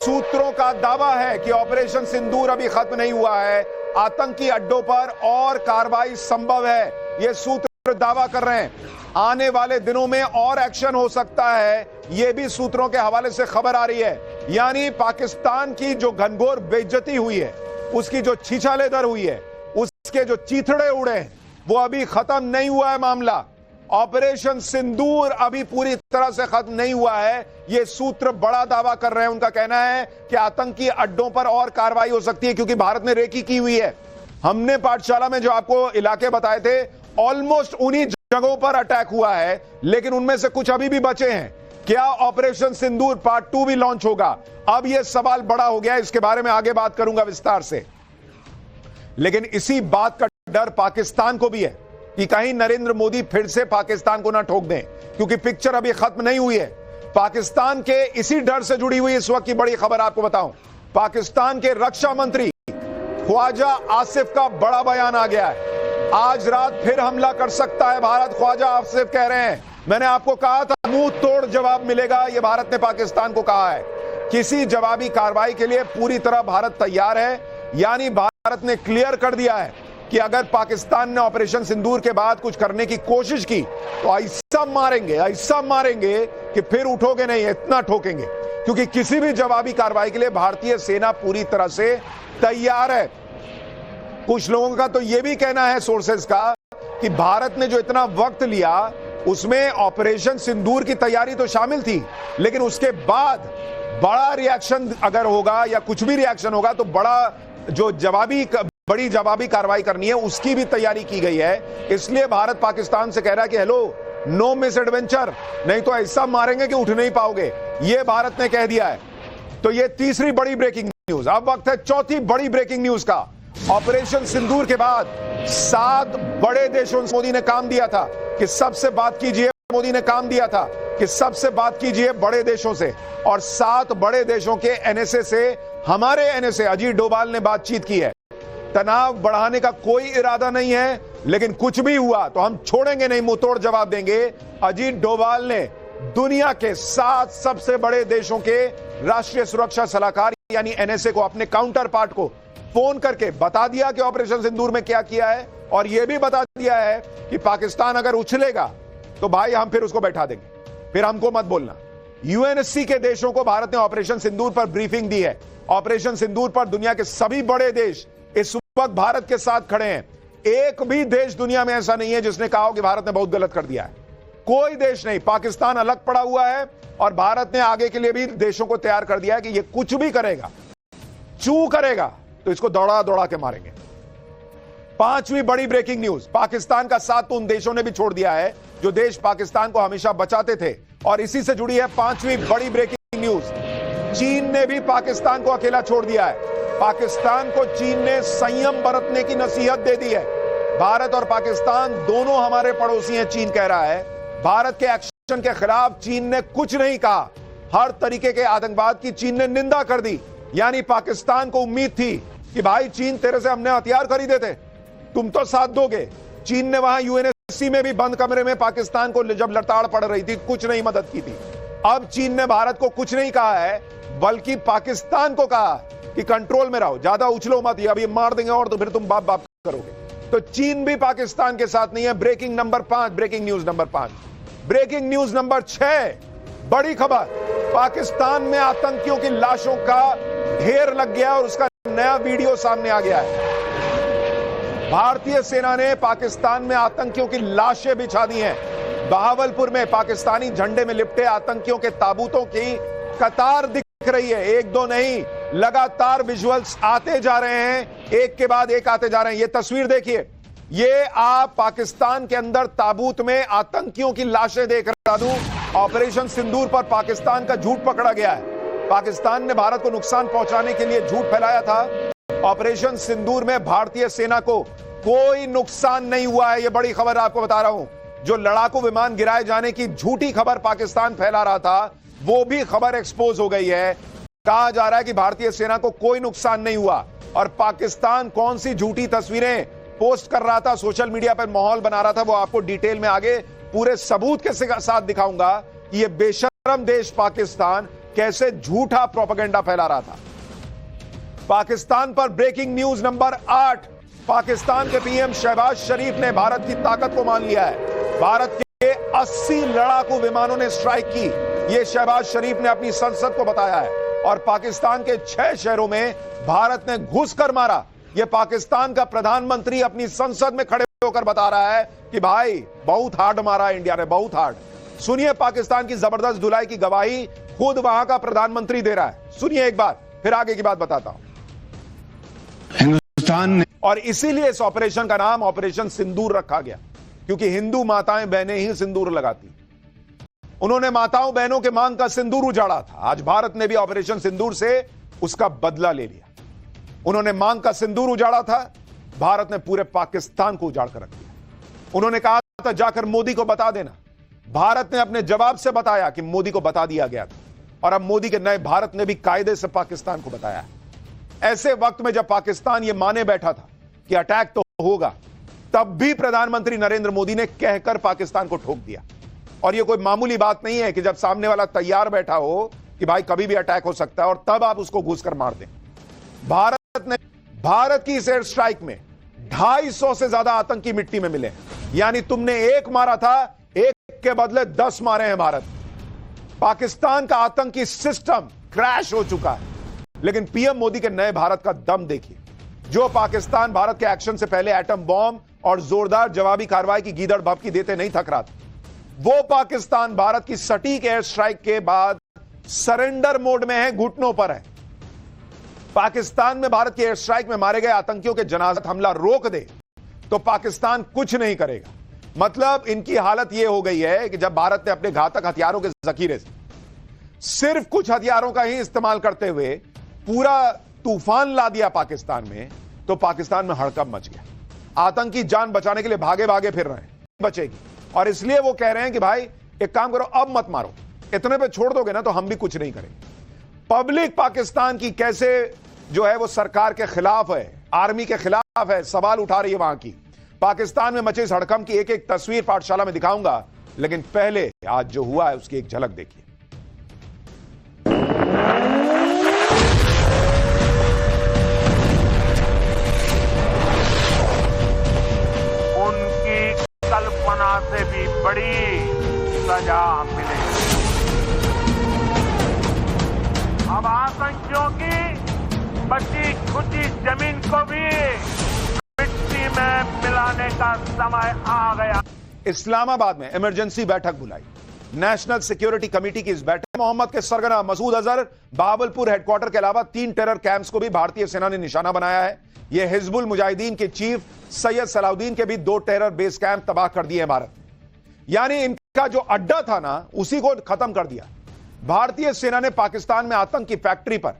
सूत्रों का दावा है कि ऑपरेशन सिंदूर अभी खत्म नहीं हुआ है, आतंकी अड्डों पर और कार्रवाई संभव है। ये सूत्र दावा कर रहे हैं। आने वाले दिनों में और एक्शन हो सकता है, ये भी सूत्रों के हवाले से खबर आ रही है। यानी पाकिस्तान की जो घनघोर बेइज्जती हुई है, उसकी जो छीछालेदर हुई है, उसके जो चीथड़े उड़े हैं, वो अभी खत्म नहीं हुआ है मामला। ऑपरेशन सिंदूर अभी पूरी तरह से खत्म नहीं हुआ है। ये सूत्र बड़ा दावा कर रहे हैं। उनका कहना है कि आतंकी अड्डों पर और कार्रवाई हो सकती है, क्योंकि भारत ने रेकी की हुई है। हमने पाठशाला में जो आपको इलाके बताए थे, ऑलमोस्ट उन्हीं जगहों पर अटैक हुआ है, लेकिन उनमें से कुछ अभी भी बचे हैं। क्या ऑपरेशन सिंदूर पार्ट 2 भी लॉन्च होगा? अब यह सवाल बड़ा हो गया है। इसके बारे में आगे बात करूंगा विस्तार से। लेकिन इसी बात का डर पाकिस्तान को भी है कि कहीं नरेंद्र मोदी फिर से पाकिस्तान को ना ठोक दें, क्योंकि पिक्चर अभी खत्म नहीं हुई है। पाकिस्तान के इसी डर से जुड़ी हुई इस वक्त की बड़ी खबर आपको बताऊं। पाकिस्तान के रक्षा मंत्री ख्वाजा आसिफ का बड़ा बयान आ गया है। आज रात फिर हमला कर सकता है भारत, ख्वाजा आसिफ कह रहे हैं। मैंने आपको कहा था मुंह तोड़ जवाब मिलेगा, यह भारत ने पाकिस्तान को कहा है। किसी जवाबी कार्रवाई के लिए पूरी तरह भारत तैयार है। यानी भारत ने क्लियर कर दिया है कि अगर पाकिस्तान ने ऑपरेशन सिंदूर के बाद कुछ करने की कोशिश की तो ऐसा मारेंगे कि फिर उठोगे नहीं, इतना ठोकेंगे। क्योंकि किसी भी जवाबी कार्रवाई के लिए भारतीय सेना पूरी तरह से तैयार है। कुछ लोगों का तो यह भी कहना है, सोर्सेस का, कि भारत ने जो इतना वक्त लिया उसमें ऑपरेशन सिंदूर की तैयारी तो शामिल थी, लेकिन उसके बाद बड़ा रिएक्शन अगर होगा या कुछ भी रिएक्शन होगा तो बड़ी जवाबी कार्रवाई करनी है, उसकी भी तैयारी की गई है। इसलिए भारत पाकिस्तान से कह रहा है कि हेलो, नो मिस एडवेंचर, नहीं तो ऐसा मारेंगे कि उठ नहीं पाओगे। यह भारत ने कह दिया है। तो यह तीसरी बड़ी ब्रेकिंग न्यूज। अब वक्त है चौथी बड़ी ब्रेकिंग न्यूज का। ऑपरेशन सिंदूर के बाद 7 बड़े देशों से मोदी ने काम दिया था कि सबसे बात कीजिए। मोदी ने काम दिया था कि सबसे बात कीजिए बड़े देशों से, और 7 बड़े देशों के एनएसए से हमारे एनएसए अजीत डोभाल ने बातचीत की है। तनाव बढ़ाने का कोई इरादा नहीं है, लेकिन कुछ भी हुआ तो हम छोड़ेंगे नहीं, मुंहतोड़ जवाब देंगे। अजीत डोभाल ने दुनिया के 7 सबसे बड़े देशों के राष्ट्रीय सुरक्षा सलाहकार यानी एनएसए को, अपने काउंटर पार्ट को फोन करके बता दिया कि ऑपरेशन सिंदूर में क्या किया है, और यह भी बता दिया है कि पाकिस्तान अगर उछलेगा तो भाई हम फिर उसको बैठा देंगे, फिर हमको मत बोलना। यूएनएससी के देशों को भारत ने ऑपरेशन सिंदूर पर ब्रीफिंग दी है। ऑपरेशन सिंदूर पर दुनिया के सभी बड़े देश इस वक्त भारत के साथ खड़े हैं। एक भी देश दुनिया में ऐसा नहीं है जिसने कहा हो कि भारत ने बहुत गलत कर दिया है। कोई देश नहीं। पाकिस्तान अलग पड़ा हुआ है, और भारत ने आगे के लिए भी देशों को तैयार कर दिया है कि ये कुछ भी करेगा, चू करेगा तो इसको दौड़ा दौड़ा के मारेंगे। 5वीं बड़ी ब्रेकिंग न्यूज। पाकिस्तान का साथ तो उन देशों ने भी छोड़ दिया है जो देश पाकिस्तान को हमेशा बचाते थे, और इसी से जुड़ी है 5वीं बड़ी ब्रेकिंग न्यूज। चीन ने भी पाकिस्तान को अकेला छोड़ दिया है। पाकिस्तान को चीन ने संयम बरतने की नसीहत दे दी है। भारत और पाकिस्तान दोनों हमारे पड़ोसी हैं, चीन कह रहा है। भारत के एक्शन के खिलाफ चीन ने कुछ नहीं कहा। हर तरीके के आतंकवाद की चीन ने निंदा कर दी। यानी पाकिस्तान को उम्मीद थी कि भाई चीन, तेरे से हमने हथियार खरीदे थे, तुम तो साथ दोगे। चीन ने वहां यूएनएससी में भी बंद कमरे में पाकिस्तान को जब लड़ताड़ पड़ रही थी, कुछ नहीं मदद की थी। अब चीन ने भारत को कुछ नहीं कहा है, बल्कि पाकिस्तान को कहा कि कंट्रोल में रहो, ज्यादा उछलो मत, अभी मार देंगे और तो फिर तुम बाप बाप करोगे। तो चीन भी पाकिस्तान के साथ नहीं है। Breaking news number 5। Breaking news number 6, बड़ी खबर। पाकिस्तान में आतंकियों की लाशों का ढेर लग गया और उसका नया वीडियो सामने आ गया है। भारतीय सेना ने पाकिस्तान में आतंकियों की लाशें बिछा दी हैं। बहावलपुर में पाकिस्तानी झंडे में लिपटे आतंकियों के ताबूतों की कतार दिख रही है। एक दो नहीं, लगातार विजुअल्स आते जा रहे हैं, एक के बाद एक आते जा रहे हैं। ये तस्वीर देखिए, ये आप पाकिस्तान के अंदर ताबूत में आतंकियों की लाशें देख रहा हूं। ऑपरेशन सिंदूर पर पाकिस्तान का झूठ पकड़ा गया है। पाकिस्तान ने भारत को नुकसान पहुंचाने के लिए झूठ फैलाया था। ऑपरेशन सिंदूर में भारतीय सेना को कोई नुकसान नहीं हुआ है। यह बड़ी खबर आपको बता रहा हूं। जो लड़ाकू विमान गिराए जाने की झूठी खबर पाकिस्तान फैला रहा था, वो भी खबर एक्सपोज हो गई है। कहा जा रहा है कि भारतीय सेना को कोई नुकसान नहीं हुआ, और पाकिस्तान कौन सी झूठी तस्वीरें पोस्ट कर रहा था, सोशल मीडिया पर माहौल बना रहा था, वो आपको डिटेल में आगे पूरे सबूत के साथ दिखाऊंगा कि ये बेशर्म देश पाकिस्तान कैसे झूठा प्रोपेगेंडा फैला रहा था। पाकिस्तान पर ब्रेकिंग न्यूज नंबर 8। पाकिस्तान के पीएम शहबाज शरीफ ने भारत की ताकत को मान लिया है। भारत के 80 लड़ाकू विमानों ने स्ट्राइक की, यह शहबाज शरीफ ने अपनी संसद को बताया है। और पाकिस्तान के 6 शहरों में भारत ने घुसकर मारा। यह पाकिस्तान का प्रधानमंत्री अपनी संसद में खड़े होकर बता रहा है कि भाई बहुत हार्ड मारा है इंडिया ने, बहुत हार्ड। सुनिए पाकिस्तान की जबरदस्त धुलाई की गवाही खुद वहां का प्रधानमंत्री दे रहा है। सुनिए एक बार, फिर आगे की बात बताता हूं। हिंदुस्तान ने, और इसीलिए इस ऑपरेशन का नाम ऑपरेशन सिंदूर रखा गया, क्योंकि हिंदू माताएं बहनें ही सिंदूर लगाती। उन्होंने माताओं बहनों के मांग का सिंदूर उजाड़ा था। आज भारत ने भी ऑपरेशन सिंदूर से उसका बदला ले लिया। उन्होंने मांग का सिंदूर उजाड़ा था, भारत ने पूरे पाकिस्तान को उजाड़ कर रख दिया। उन्होंने कहा था जाकर मोदी को बता देना। भारत ने अपने जवाब से बताया कि मोदी को बता दिया गया था, और अब मोदी के नए भारत ने भी कायदे से पाकिस्तान को बताया है। ऐसे वक्त में जब पाकिस्तान यह माने बैठा था कि अटैक तो होगा, तब भी प्रधानमंत्री नरेंद्र मोदी ने कहकर पाकिस्तान को ठोक दिया। और यह कोई मामूली बात नहीं है कि जब सामने वाला तैयार बैठा हो कि भाई कभी भी अटैक हो सकता है, और तब आप उसको घुसकर मार दें। भारत की इस एयर स्ट्राइक में 250 से ज्यादा आतंकी मिट्टी में मिले। यानी तुमने एक मारा था, एक के बदले 10 मारे हैं भारत। पाकिस्तान का आतंकी सिस्टम क्रैश हो चुका है। लेकिन पीएम मोदी के नए भारत का दम देखिए। जो पाकिस्तान भारत के एक्शन से पहले एटम बॉम्ब और जोरदार जवाबी कार्रवाई की गीदड़ भभकी देते नहीं थक रहा था, वो पाकिस्तान भारत की सटीक एयर स्ट्राइक के बाद सरेंडर मोड में है, घुटनों पर है। पाकिस्तान में भारत की एयर स्ट्राइक में मारे गए आतंकियों के जनाजा हमला रोक दे तो पाकिस्तान कुछ नहीं करेगा। मतलब इनकी हालत यह हो गई है कि जब भारत ने अपने घातक हथियारों के जखीरे से सिर्फ कुछ हथियारों का ही इस्तेमाल करते हुए पूरा तूफान ला दिया पाकिस्तान में, तो पाकिस्तान में हड़कंप मच गया। आतंकी जान बचाने के लिए भागे भागे फिर रहे हैं, बचेगी। और इसलिए वो कह रहे हैं कि भाई एक काम करो, अब मत मारो, इतने पे छोड़ दोगे ना तो हम भी कुछ नहीं करेंगे। पब्लिक पाकिस्तान की कैसे जो है वो सरकार के खिलाफ है, आर्मी के खिलाफ है, सवाल उठा रही है वहां की। पाकिस्तान में मचे इस हड़कंप की एक एक तस्वीर पाठशाला में दिखाऊंगा, लेकिन पहले आज जो हुआ है उसकी एक झलक देखिए। उनकी कल्पना से भी बड़ी सजा मिलेगी। अब आतंकियों की बची खुची जमीन को भी मिट्टी में मिलाने का समय आ गया। इस्लामाबाद में इमरजेंसी बैठक बुलाई। नेशनल सिक्योरिटी कमेटी की इस बैठक में मोहम्मद के सरगना मसूद अजहर बावलपुर हेडक्वार्टर के अलावा 3 टेरर कैंप्स को भी भारतीय सेना ने निशाना बनाया है। यह हिजबुल मुजाहिदीन के चीफ सैयद सलाउद्दीन के भी 2 टेरर बेस कैंप तबाह कर दिए भारत ने। यानी इनका जो अड्डा था ना, उसी को खत्म कर दिया। भारतीय सेना ने पाकिस्तान में आतंक की फैक्ट्री पर